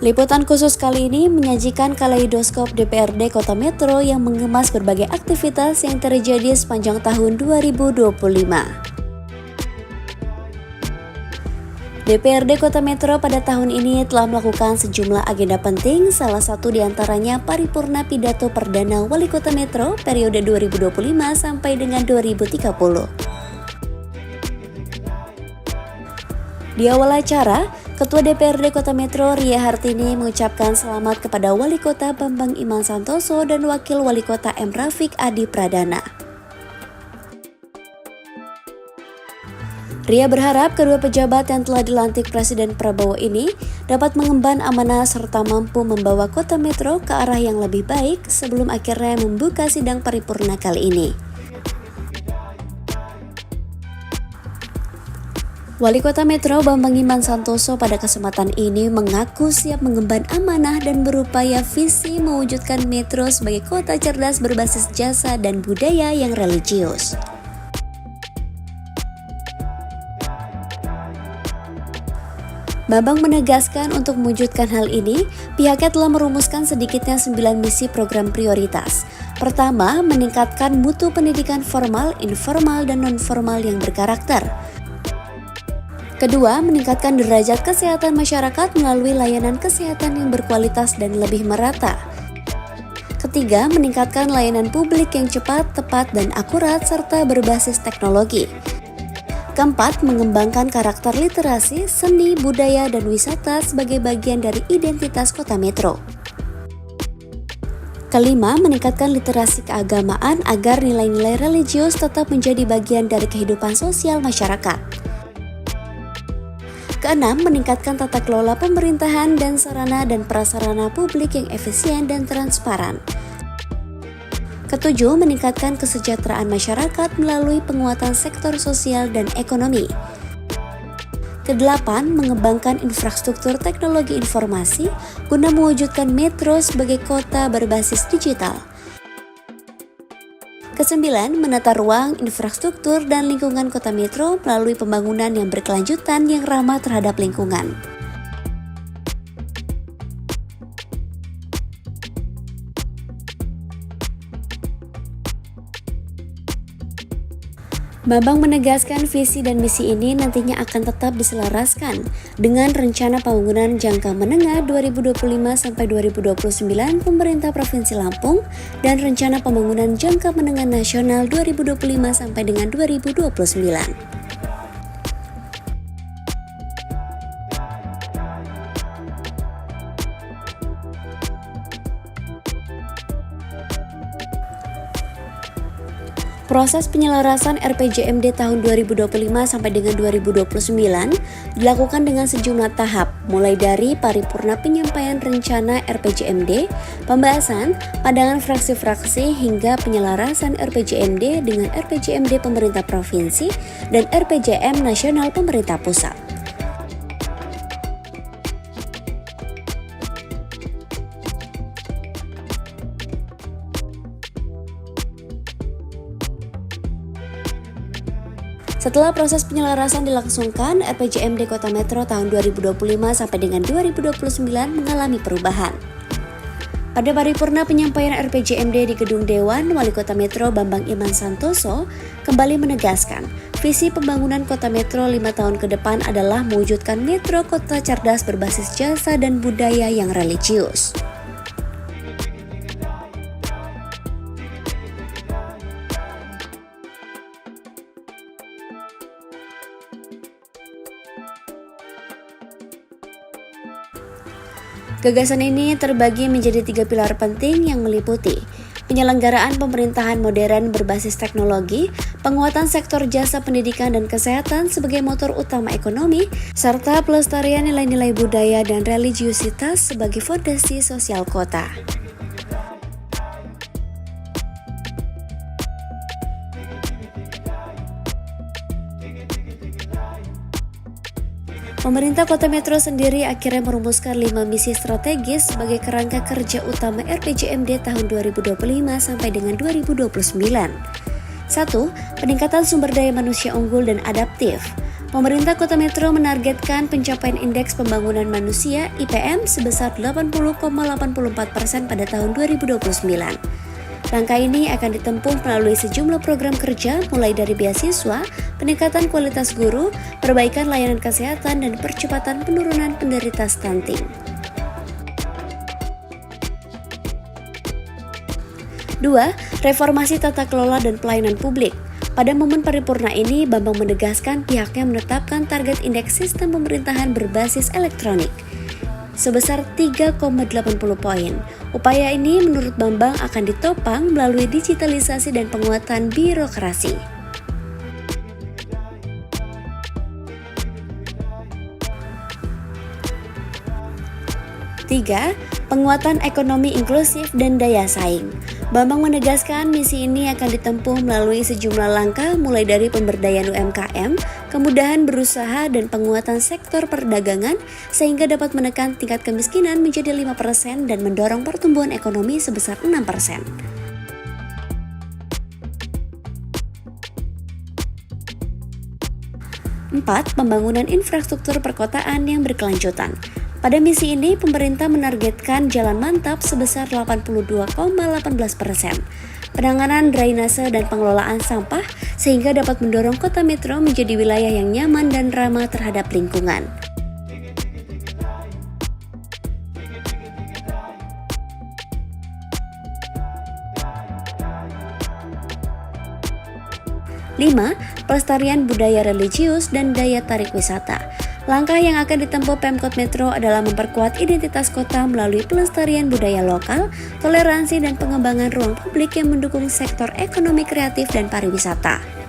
Liputan khusus kali ini menyajikan kaleidoskop DPRD Kota Metro yang mengemas berbagai aktivitas yang terjadi sepanjang tahun 2025. DPRD Kota Metro pada tahun ini telah melakukan sejumlah agenda penting, salah satu diantaranya paripurna pidato perdana Wali Kota Metro periode 2025 sampai dengan 2030. Di awal acara, Ketua DPRD Kota Metro Ria Hartini mengucapkan selamat kepada Wali Kota Bambang Iman Santoso dan Wakil Wali Kota M. Rafiq Adi Pradana. Ria berharap kedua pejabat yang telah dilantik Presiden Prabowo ini dapat mengemban amanah serta mampu membawa Kota Metro ke arah yang lebih baik sebelum akhirnya membuka sidang paripurna kali ini. Wali Kota Metro Bambang Iman Santoso pada kesempatan ini mengaku siap mengemban amanah dan berupaya visi mewujudkan Metro sebagai kota cerdas berbasis jasa dan budaya yang religius. Bambang menegaskan untuk mewujudkan hal ini, pihaknya telah merumuskan sedikitnya 9 misi program prioritas. Pertama, meningkatkan mutu pendidikan formal, informal, dan non-formal yang berkarakter. Kedua, meningkatkan derajat kesehatan masyarakat melalui layanan kesehatan yang berkualitas dan lebih merata. Ketiga, meningkatkan layanan publik yang cepat, tepat, dan akurat serta berbasis teknologi. Keempat, mengembangkan karakter literasi, seni, budaya, dan wisata sebagai bagian dari identitas Kota Metro. Kelima, meningkatkan literasi keagamaan agar nilai-nilai religius tetap menjadi bagian dari kehidupan sosial masyarakat. Keenam, meningkatkan tata kelola pemerintahan dan sarana dan prasarana publik yang efisien dan transparan. Ketujuh, meningkatkan kesejahteraan masyarakat melalui penguatan sektor sosial dan ekonomi. Kedelapan, mengembangkan infrastruktur teknologi informasi guna mewujudkan Metro sebagai kota berbasis digital. Kesembilan, menata ruang, infrastruktur, dan lingkungan Kota Metro melalui pembangunan yang berkelanjutan yang ramah terhadap lingkungan. Bambang menegaskan visi dan misi ini nantinya akan tetap diselaraskan dengan rencana pembangunan jangka menengah 2025-2029 pemerintah Provinsi Lampung dan rencana pembangunan jangka menengah nasional 2025 sampai dengan 2029. Proses penyelarasan RPJMD tahun 2025 sampai dengan 2029 dilakukan dengan sejumlah tahap, mulai dari paripurna penyampaian rencana RPJMD, pembahasan, pandangan fraksi-fraksi hingga penyelarasan RPJMD dengan RPJMD pemerintah provinsi dan RPJM nasional pemerintah pusat. Setelah proses penyelarasan dilangsungkan, RPJMD Kota Metro tahun 2025 sampai dengan 2029 mengalami perubahan. Pada paripurna penyampaian RPJMD di Gedung Dewan, Wali Kota Metro Bambang Iman Santoso kembali menegaskan, visi pembangunan Kota Metro 5 tahun ke depan adalah mewujudkan Metro kota cerdas berbasis jasa dan budaya yang religius. Gagasan ini terbagi menjadi 3 pilar penting yang meliputi penyelenggaraan pemerintahan modern berbasis teknologi, penguatan sektor jasa pendidikan dan kesehatan sebagai motor utama ekonomi, serta pelestarian nilai-nilai budaya dan religiusitas sebagai fondasi sosial kota. Pemerintah Kota Metro sendiri akhirnya merumuskan 5 misi strategis sebagai kerangka kerja utama RPJMD tahun 2025 sampai dengan 2029. 1. Peningkatan sumber daya manusia unggul dan adaptif. Pemerintah Kota Metro menargetkan pencapaian Indeks Pembangunan Manusia (IPM) sebesar 80,84% pada tahun 2029. Langkah ini akan ditempuh melalui sejumlah program kerja mulai dari beasiswa, peningkatan kualitas guru, perbaikan layanan kesehatan, dan percepatan penurunan penderita stunting. 2. Reformasi tata kelola dan pelayanan publik. Pada momen paripurna ini, Bambang menegaskan pihaknya menetapkan target indeks sistem pemerintahan berbasis elektronik sebesar 3,80 poin. Upaya ini menurut Bambang akan ditopang melalui digitalisasi dan penguatan birokrasi. 3. Penguatan ekonomi inklusif dan daya saing. Bambang menegaskan misi ini akan ditempuh melalui sejumlah langkah mulai dari pemberdayaan UMKM, kemudahan berusaha, dan penguatan sektor perdagangan sehingga dapat menekan tingkat kemiskinan menjadi 5% dan mendorong pertumbuhan ekonomi sebesar 6%. Empat, pembangunan infrastruktur perkotaan yang berkelanjutan. Pada misi ini, pemerintah menargetkan jalan mantap sebesar 82,18%, penanganan drainase dan pengelolaan sampah sehingga dapat mendorong Kota Metro menjadi wilayah yang nyaman dan ramah terhadap lingkungan. Lima, pelestarian budaya religius dan daya tarik wisata. Langkah yang akan ditempuh Pemkot Metro adalah memperkuat identitas kota melalui pelestarian budaya lokal, toleransi, dan pengembangan ruang publik yang mendukung sektor ekonomi kreatif dan pariwisata.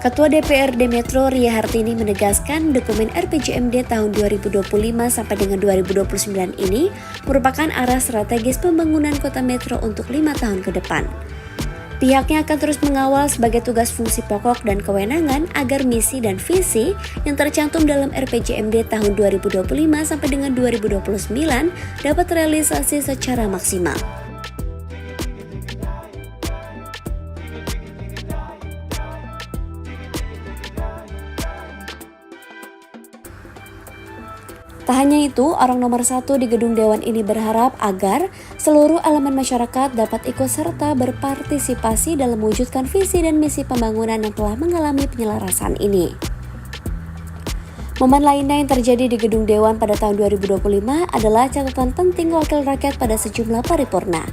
Ketua DPRD Metro Ria Hartini menegaskan dokumen RPJMD tahun 2025 sampai dengan 2029 ini merupakan arah strategis pembangunan Kota Metro untuk 5 tahun ke depan. Pihaknya akan terus mengawal sebagai tugas fungsi pokok dan kewenangan agar misi dan visi yang tercantum dalam RPJMD tahun 2025 sampai dengan 2029 dapat terrealisasi secara maksimal. Tak hanya itu, orang nomor 1 di gedung Dewan ini berharap agar seluruh elemen masyarakat dapat ikut serta berpartisipasi dalam mewujudkan visi dan misi pembangunan yang telah mengalami penyelarasan ini. Momen lainnya yang terjadi di gedung Dewan pada tahun 2025 adalah catatan penting wakil rakyat pada sejumlah paripurna.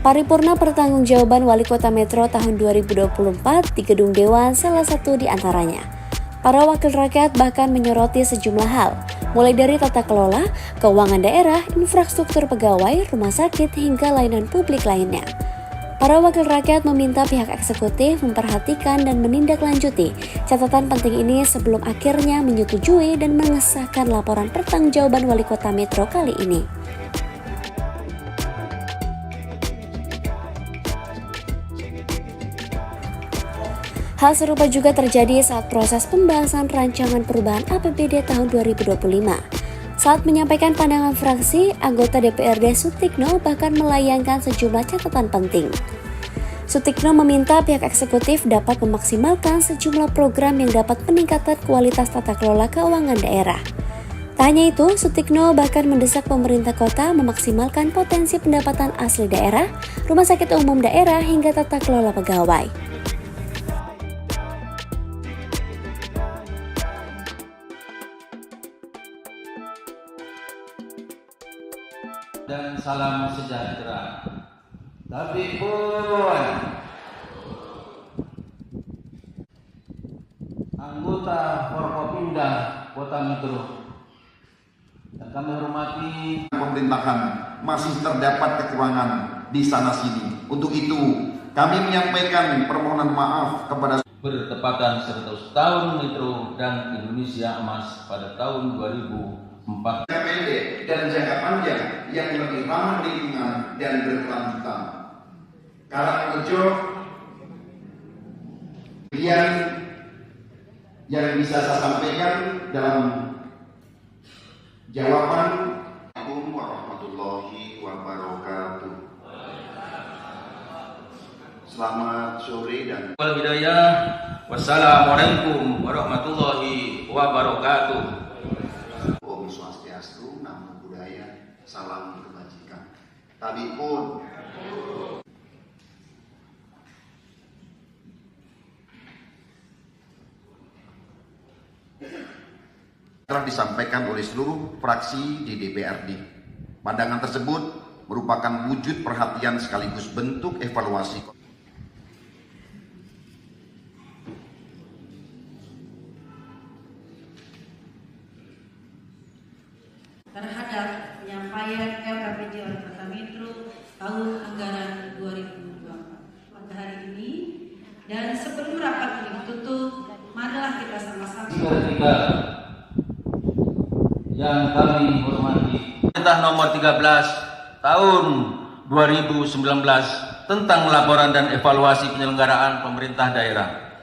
Paripurna Pertanggungjawaban Wali Kota Metro tahun 2024 di Gedung Dewan salah satu di antaranya. Para wakil rakyat bahkan menyoroti sejumlah hal, mulai dari tata kelola, keuangan daerah, infrastruktur pegawai, rumah sakit, hingga layanan publik lainnya. Para wakil rakyat meminta pihak eksekutif memperhatikan dan menindaklanjuti catatan penting ini sebelum akhirnya menyetujui dan mengesahkan laporan pertanggungjawaban Wali Kota Metro kali ini. Hal serupa juga terjadi saat proses pembahasan rancangan perubahan APBD tahun 2025. Saat menyampaikan pandangan fraksi, anggota DPRD Sutikno bahkan melayangkan sejumlah catatan penting. Sutikno meminta pihak eksekutif dapat memaksimalkan sejumlah program yang dapat meningkatkan kualitas tata kelola keuangan daerah. Tak hanya itu, Sutikno bahkan mendesak pemerintah kota memaksimalkan potensi pendapatan asli daerah, rumah sakit umum daerah, hingga tata kelola pegawai. Dan salam sejahtera. Tapi pun anggota Forkopimda Kota Metro yang kami hormati, pemerintahan masih terdapat kekurangan di sana sini. Untuk itu kami menyampaikan permohonan maaf kepada bertepatan 100 tahun Metro dan Indonesia Emas pada tahun 2004. pendek dan jangka panjang yang lebih ramah lingkungan dan berkelanjutan. Karangrejo, kemudian yang bisa saya sampaikan dalam jawaban. Assalamualaikum warahmatullahi wabarakatuh. Selamat sore dan Wal hidayah. Wassalamualaikum warahmatullahi wabarakatuh. Om Swastiastu, Namo Buddhaya, salam kebajikan. Tadi pun telah disampaikan oleh seluruh fraksi di DPRD. Pandangan tersebut merupakan wujud perhatian sekaligus bentuk evaluasi terhadap penyampaian LKPJ oleh Kota Metro tahun anggaran 2024 pada hari ini. Dan sebelum rapat ini ditutup, marilah kita sama-sama Ketiga yang kami hormati, Perintah Nomor 13 Tahun 2019 tentang laporan dan evaluasi penyelenggaraan pemerintah daerah.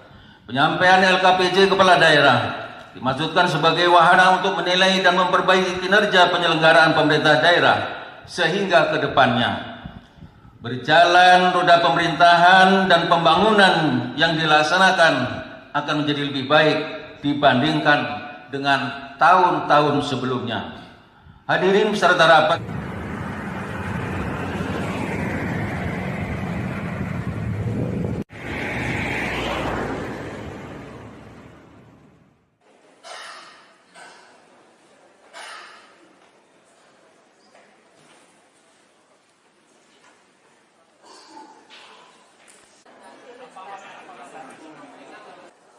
Penyampaian LKPJ Kepala Daerah dimaksudkan sebagai wahana untuk menilai dan memperbaiki kinerja penyelenggaraan pemerintah daerah sehingga ke depannya berjalan roda pemerintahan dan pembangunan yang dilaksanakan akan menjadi lebih baik dibandingkan dengan tahun-tahun sebelumnya. Hadirin peserta rapat.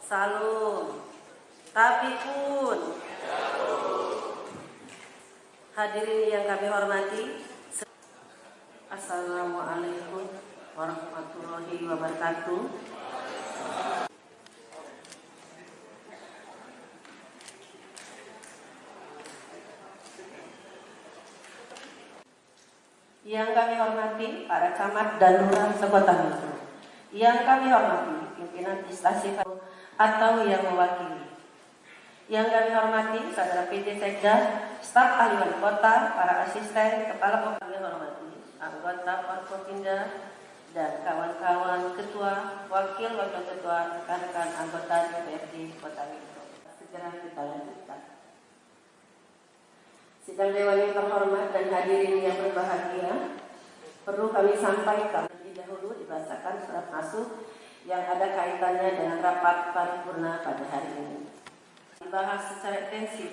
Salam, tapi pun hadirin yang kami hormati, Assalamualaikum warahmatullahi wabarakatuh. Yang kami hormati para camat dan lurah sekota Metro. Yang kami hormati pimpinan instansi atau yang mewakili. Yang kami hormati saudara PJ Sekda, staf ahli wali kota, para asisten, kepala kami hormati, anggota Forkopimda dan kawan-kawan ketua, wakil ketua, rekan-rekan anggota DPRD Kota Metro. Segera kita lanjutkan. Sidang Dewan yang terhormat dan hadirin yang berbahagia, perlu kami sampaikan terlebih dahulu dibacakan surat masuk yang ada kaitannya dengan rapat paripurna pada hari ini. Dibahas secara intensif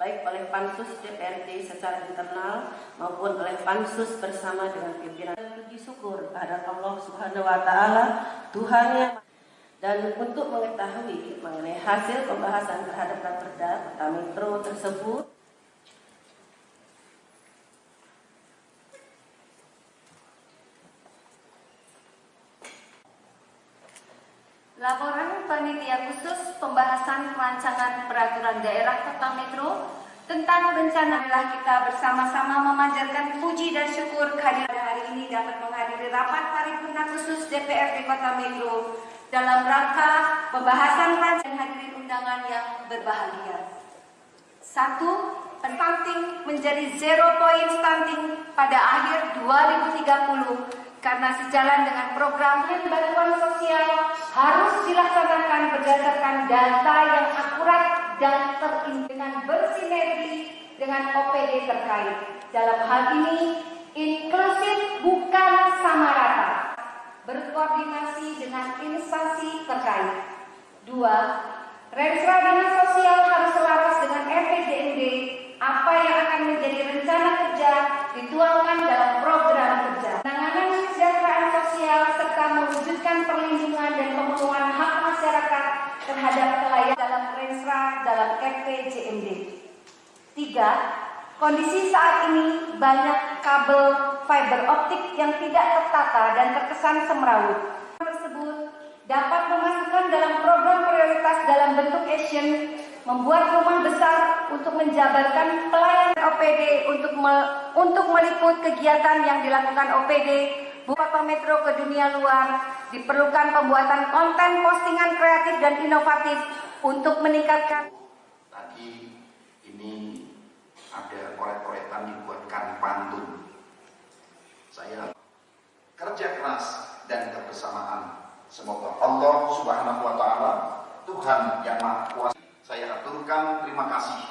baik oleh Pansus DPRD secara internal maupun oleh Pansus bersama dengan pimpinan. Puji syukur kehadirat Allah Subhanahu wa taala Tuhan yang, dan untuk mengetahui mengenai hasil pembahasan terhadap Raperda Kota Metro tersebut, Laporan Panitia Khusus Pembahasan Rancangan Peraturan Daerah Kota Metro tentang rencana adalah kita bersama-sama memanjatkan puji dan syukur kehadiran hari ini dapat menghadiri rapat paripurna khusus DPRD Kota Metro dalam rangka pembahasan rancangan hadirin undangan yang berbahagia. 1. Stunting menjadi 0 point stunting pada akhir 2030. Karena sejalan dengan program bantuan sosial harus dilaksanakan berdasarkan data yang akurat dan dengan bersinergi dengan OPD terkait. Dalam hal ini, inklusif bukan sama rata, berkoordinasi dengan instansi terkait. 2. Rensra dinas sosial harus selaras dengan RPJMD. Apa yang akan menjadi rencana kerja dituangkan dalam program kerja. Penanganan kesejahteraan sosial serta mewujudkan perlindungan dan pemenuhan hak masyarakat terhadap kelayakan dalam Rensra dalam RPJMD. 3. Kondisi saat ini banyak kabel fiber optik yang tidak tertata dan terkesan semrawut. Tersebut dapat memasukkan dalam program prioritas dalam bentuk action, membuat rumah besar untuk menjabarkan pelayanan OPD untuk meliput kegiatan yang dilakukan OPD Kota Metro ke dunia luar. Diperlukan pembuatan konten postingan kreatif dan inovatif untuk meningkatkan. Tadi ini ada coret-coretan dibuatkan pantun. Saya kerja keras dan kebersamaan. Semoga Allah Subhanahu wa Ta'ala, Tuhan yang Maha Kuasa, saya aturkan terima kasih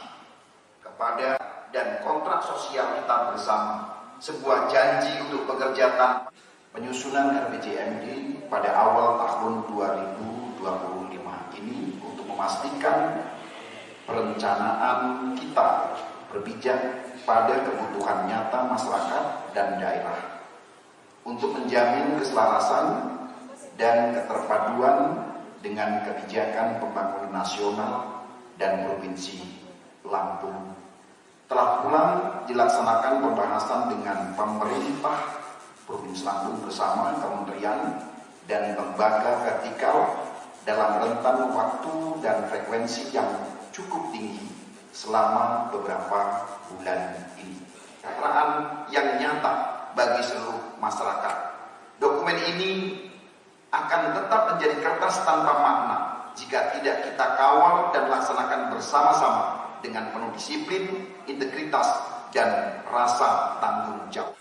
kepada dan kontrak sosial kita bersama. Sebuah janji untuk bekerja tanpa penyusunan RPJMD pada awal tahun 2025 ini untuk memastikan perencanaan kita berpijak pada kebutuhan nyata masyarakat dan daerah untuk menjamin keselarasan dan keterpaduan dengan kebijakan pembangunan nasional dan provinsi Lampung. Telah pula dilaksanakan pembahasan dengan pemerintah Provinsi Lampung bersama kementerian dan lembaga vertikal dalam rentan waktu dan frekuensi yang cukup tinggi selama beberapa bulan ini. Kesejahteraan yang nyata bagi seluruh masyarakat. Dokumen ini akan tetap menjadi kertas tanpa makna jika tidak kita kawal dan laksanakan bersama-sama dengan penuh disiplin, integritas, dan rasa tanggung jawab.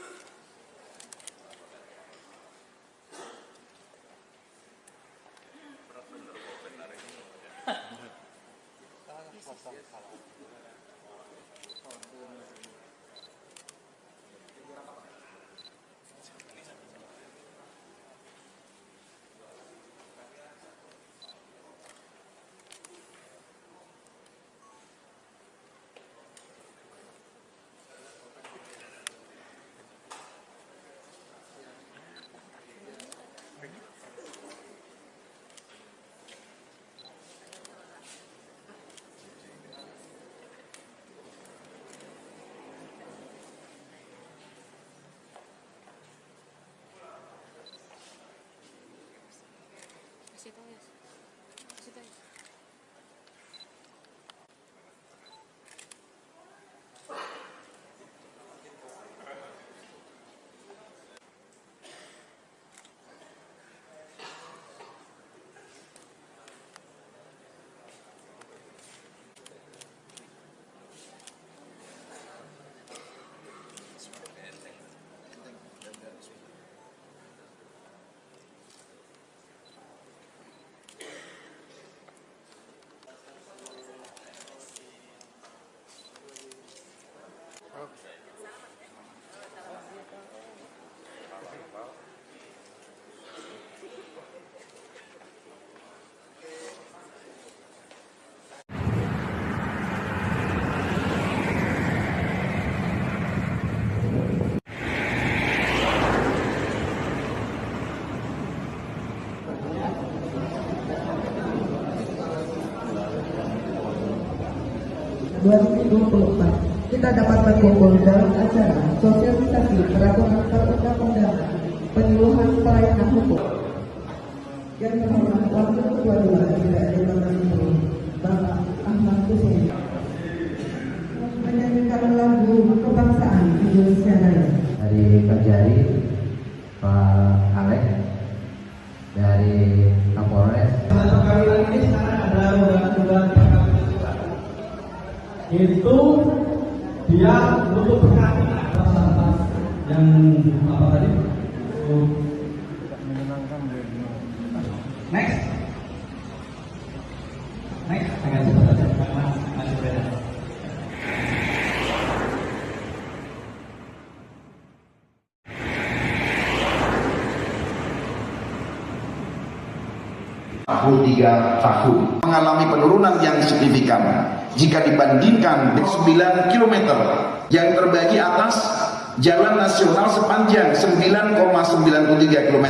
Kita dapat berkumpul dalam acara sosialisasi peraturan perundang-undangan penyuluhan pelayanan hukum. Yang terhormat Wakil Ketua II DPRD Kota Metro, Bapak Ahmad Hussein, menyanyikan lagu kebangsaan Indonesia Raya. Dari Kajari, Pak Alek, dari Kapolres. Perkawinan ini sekarang adalah undang-undang itu dia untuk berkati atas yang apa tadi? Next, agak cepat saja, masih beda. tahun mengalami penurunan yang signifikan jika dibandingkan 9 km yang terbagi atas jalan nasional sepanjang 9,93 km.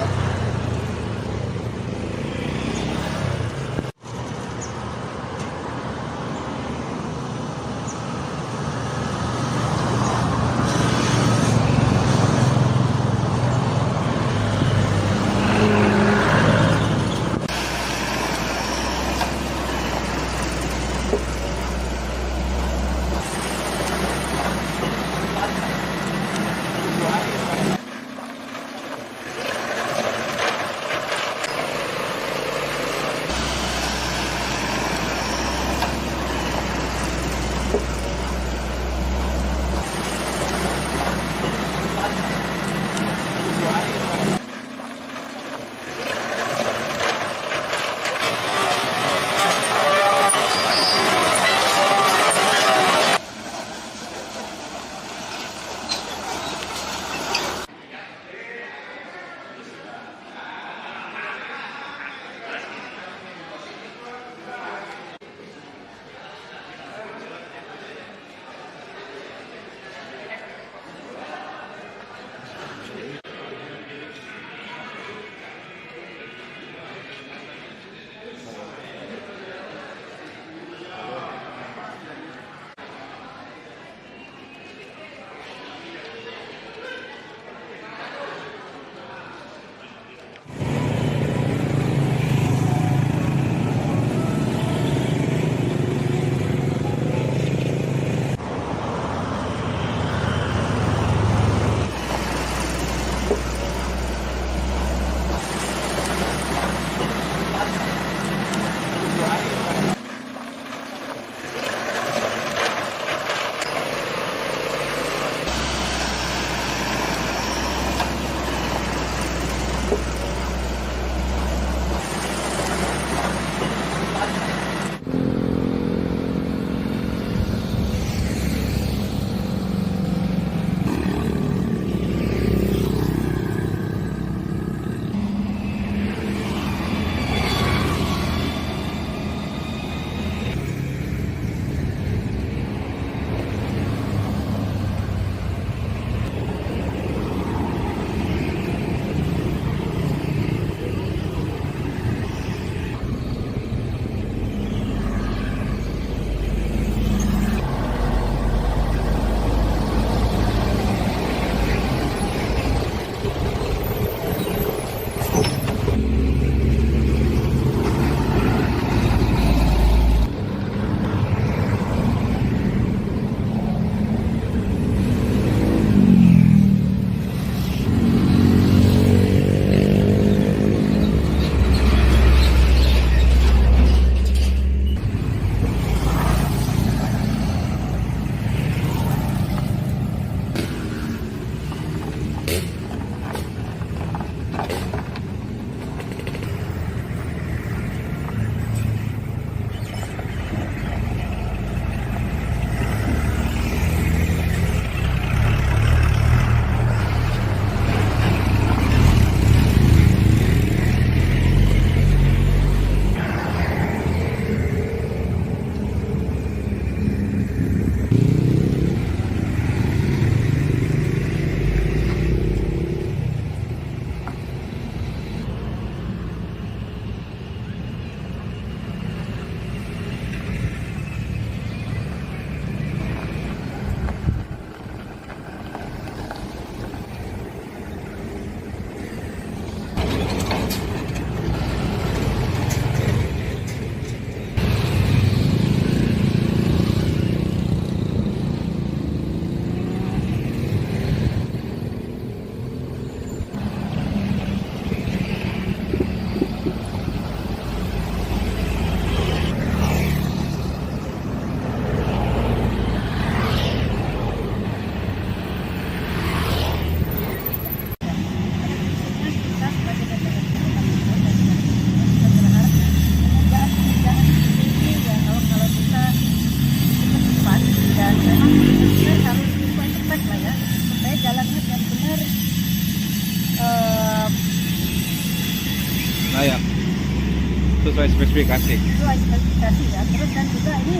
sesuai spesifikasi. Sesuai spesifikasi ya. Terus dan juga ini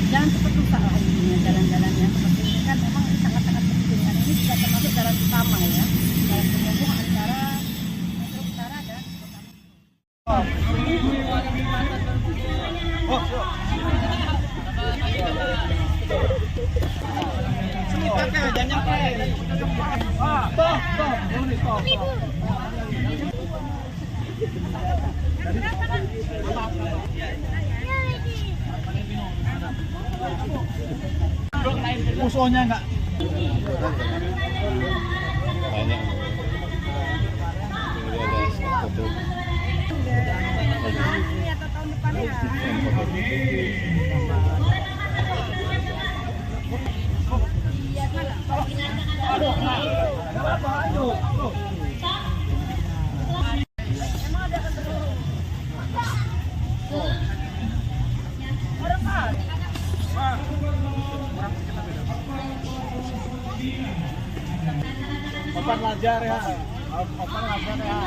jangan cepat rusak lah intinya jalan-jalannya seperti ini kan memang ini sangat-sangat penting. Dan ini juga termasuk jalan utama ya. Jalan penghubung antara Metro Utara dan Kota Musuhnya enggak. Banyak. Opan ngajar ya. Opan ngajar ya.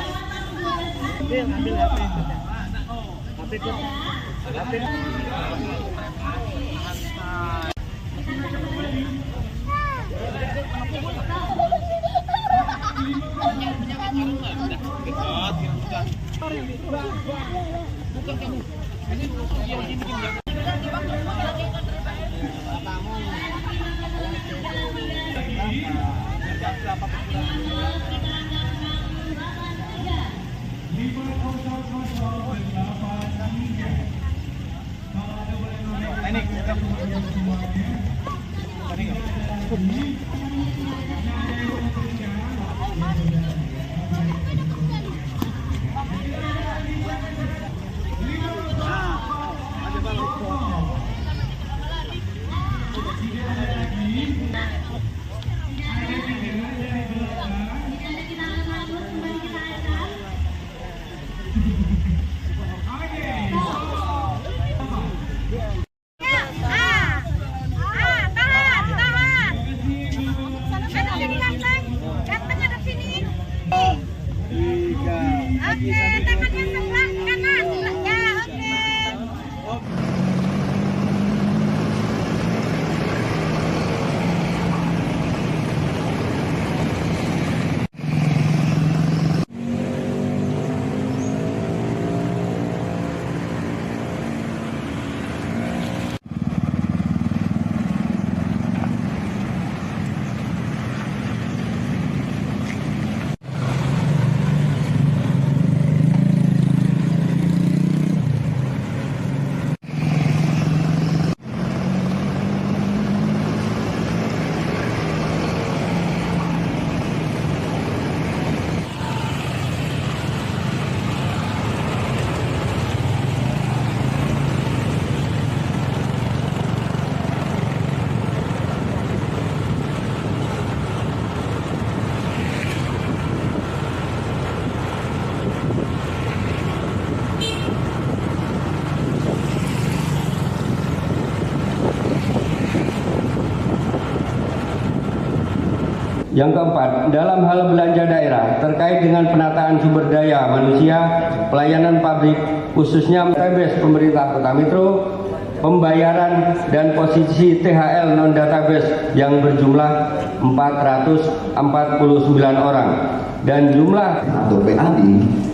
Ambil HP. HP tuh. HP. Yang keempat, dalam hal belanja daerah terkait dengan penataan sumber daya manusia, pelayanan publik, khususnya database pemerintah Kota Metro, pembayaran dan posisi THL non-database yang berjumlah 449 orang dan jumlah atau PAD,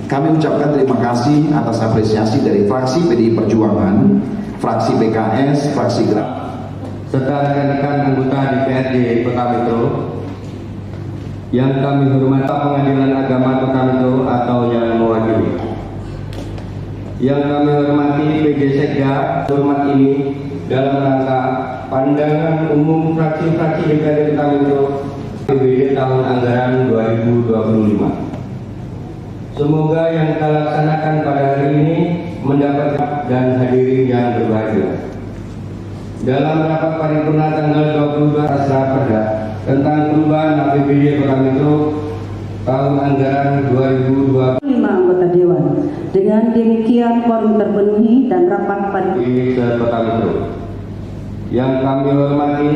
kami ucapkan terima kasih atas apresiasi dari fraksi PDI Perjuangan, fraksi PKS, fraksi Gerak, serta rekan-rekan anggota DPRD Kota Metro yang kami hormati Pengadilan Agama Kota Metro atau yang mewakili. Yang kami hormati PJ Sekda, hormat ini dalam rangka pandangan umum fraksi-fraksi DPRD Kota Metro APBD tahun anggaran 2025. Semoga yang kita laksanakan pada hari ini mendapat dan hadirin yang berbahagia. Dalam rapat paripurna tanggal 22 Raperda tentang perubahan APBD Kota Metro tahun anggaran 2025. 5 anggota Dewan. Dengan demikian quorum terpenuhi dan rapat paripurna Kota Metro. Yang kami hormati,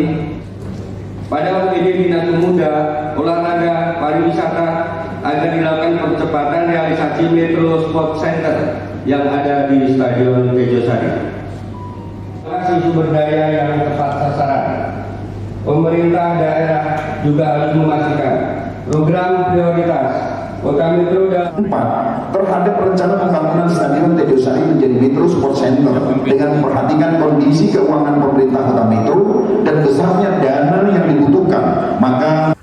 pada OPD Dinas Pemuda, Olahraga, Pariwisata agar dilakukan percepatan realisasi Metro Sport Center yang ada di Stadion Tejosari. Alokasi sumber daya yang tepat sasaran. Pemerintah daerah juga harus memastikan program prioritas Kota Metro dan 4. Terhadap rencana pembangunan Stadion Tejosari menjadi Metro Sport Center dengan memperhatikan kondisi keuangan pemerintah Kota Metro dan besarnya dana yang dibutuhkan, maka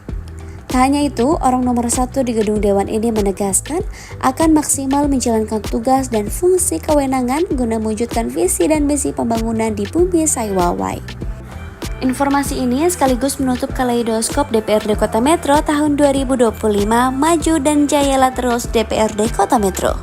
Tak hanya itu, orang nomor 1 di gedung Dewan ini menegaskan akan maksimal menjalankan tugas dan fungsi kewenangan guna mewujudkan visi dan misi pembangunan di Bumi Saiwawai. Informasi ini sekaligus menutup kaleidoskop DPRD Kota Metro tahun 2025, maju dan jayalah terus DPRD Kota Metro.